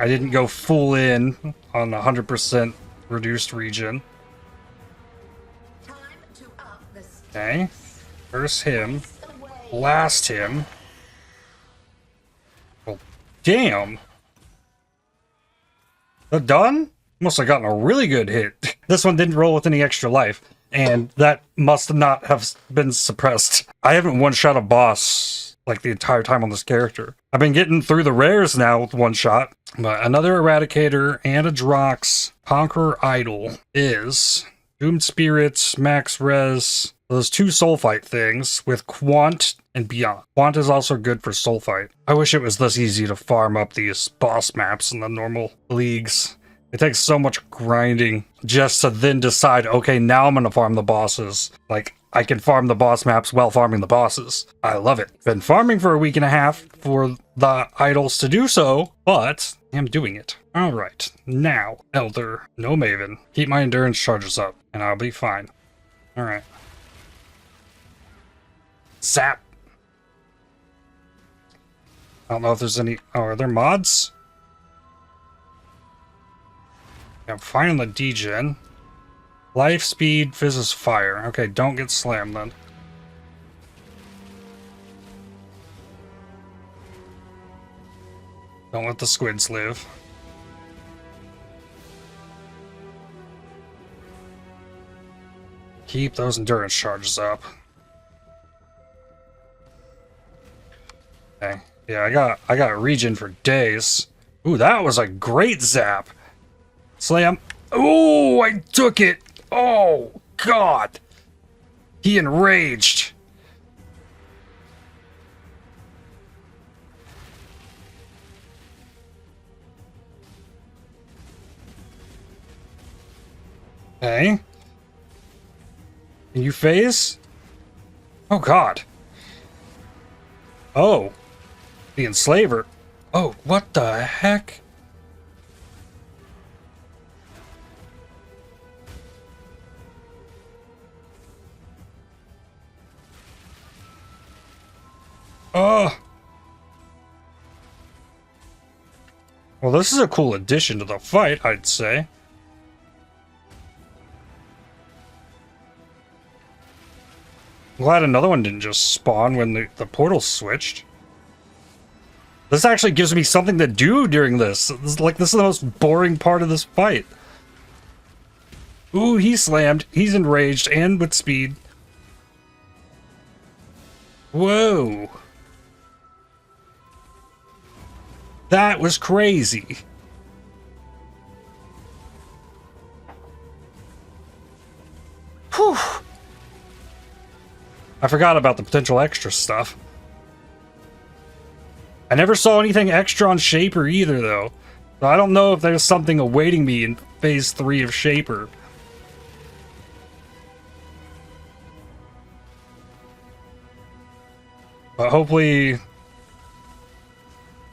I didn't go full in on 100% reduced regen. Okay. Curse him. Blast him. Well, damn. That done? Must have gotten a really good hit. This one didn't roll with any extra life, and that must not have been suppressed. I haven't one-shot a boss like the entire time on this character. I've been getting through the rares now with one shot, but another Eradicator and a Drox Conqueror Idol is Doomed Spirits, Max Res, those 2 soul fight things with Quant and Beyond. Quant is also good for soul fight. I wish it was this easy to farm up these boss maps in the normal leagues. It takes so much grinding just to then decide, okay, now I'm gonna farm the bosses. Like, I can farm the boss maps while farming the bosses. I love it. Been farming for a week and a half for the idols to do so, but I'm doing it. Alright, now, Elder, no Maven. Keep my endurance charges up, and I'll be fine. Alright. Zap. I don't know if there's any... Oh, are there mods? Yeah, I'm fine on the degen. Life, speed, fizzes, fire. Okay, don't get slammed then. Don't let the squids live. Keep those endurance charges up. Okay. Yeah, I got regen for days. Ooh, that was a great zap. Slam. Ooh, I took it. Oh, God. He enraged. Okay. Can you phase? Oh, God. Oh. The Enslaver. Oh, what the heck? Oh. Well, this is a cool addition to the fight, I'd say. Glad another one didn't just spawn when the portal switched. This actually gives me something to do during this. This is the most boring part of this fight. Ooh, he slammed. He's enraged and with speed. Whoa. That was crazy. Whew. I forgot about the potential extra stuff. I never saw anything extra on Shaper either, though. So I don't know if there's something awaiting me in Phase 3 of Shaper. But hopefully,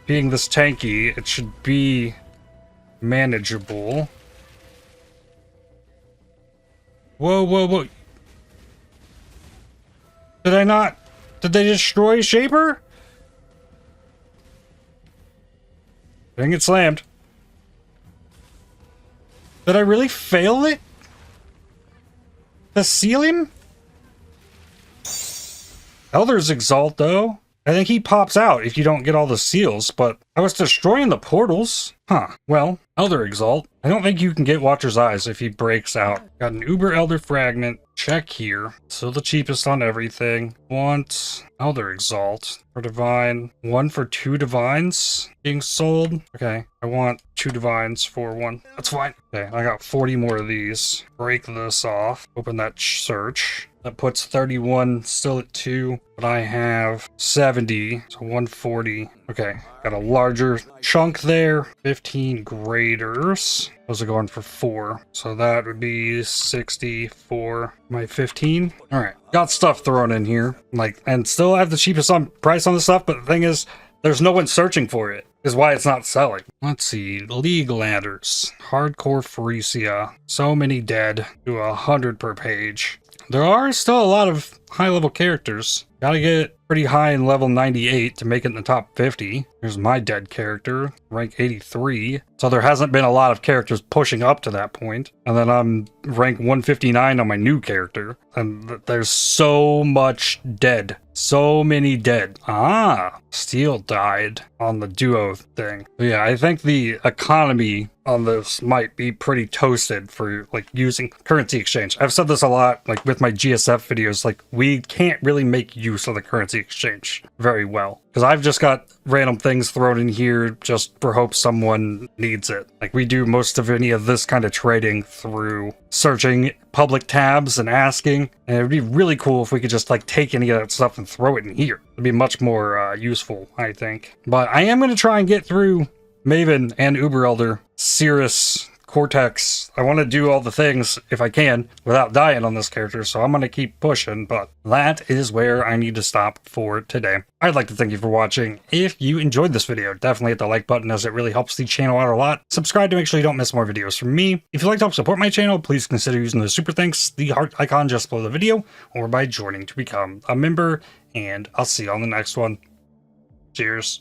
being this tanky, it should be manageable. Whoa, whoa, whoa. Did they destroy Shaper? Didn't get slammed. Did I really fail it? To seal him? Elder's Exalt, though. I think he pops out if you don't get all the seals, but I was destroying the portals. Huh. Well, Elder Exalt. I don't think you can get Watcher's Eyes if he breaks out. Got an Uber Elder Fragment, check here. Still the cheapest on everything. Want Elder Exalt for Divine. 1 for 2 Divines being sold. Okay, I want 2 Divines for 1. That's fine. Okay, I got 40 more of these. Break this off. Open that search. That puts 31 still at 2, but I have 70, so 140. Okay, got a larger chunk there. 15 graders. Those are going for 4, so that would be 60 for my 15. All right, got stuff thrown in here, like, and still have the cheapest price on the stuff, but the thing is, there's no one searching for it, is why it's not selling. Let's see, League ladders, Hardcore Phrecia, so many dead, do 100 per page. There are still a lot of high-level characters. Gotta get pretty high in level 98 to make it in the top 50. Here's my dead character, rank 83. So there hasn't been a lot of characters pushing up to that point. And then I'm rank 159 on my new character. And there's so much dead. So many dead. Ah, Steel died on the duo thing. But yeah, I think the economy on this might be pretty toasted for like using currency exchange. I've said this a lot, like with my GSF videos, like we can't really make use of the currency exchange very well. Because I've just got random things thrown in here just for hope someone needs it. Like we do most of any of this kind of trading through searching public tabs and asking. And it would be really cool if we could just like take any of that stuff and throw it in here. It'd be much more useful, I think. But I am going to try and get through Maven and Uber Elder, Cirrus, Cortex. I want to do all the things if I can without dying on this character, so I'm going to keep pushing, but that is where I need to stop for today. I'd like to thank you for watching. If you enjoyed this video, definitely hit the like button as it really helps the channel out a lot. Subscribe to make sure you don't miss more videos from me. If you'd like to help support my channel, please consider using the super thanks, the heart icon just below the video, or by joining to become a member, and I'll see you on the next one. Cheers.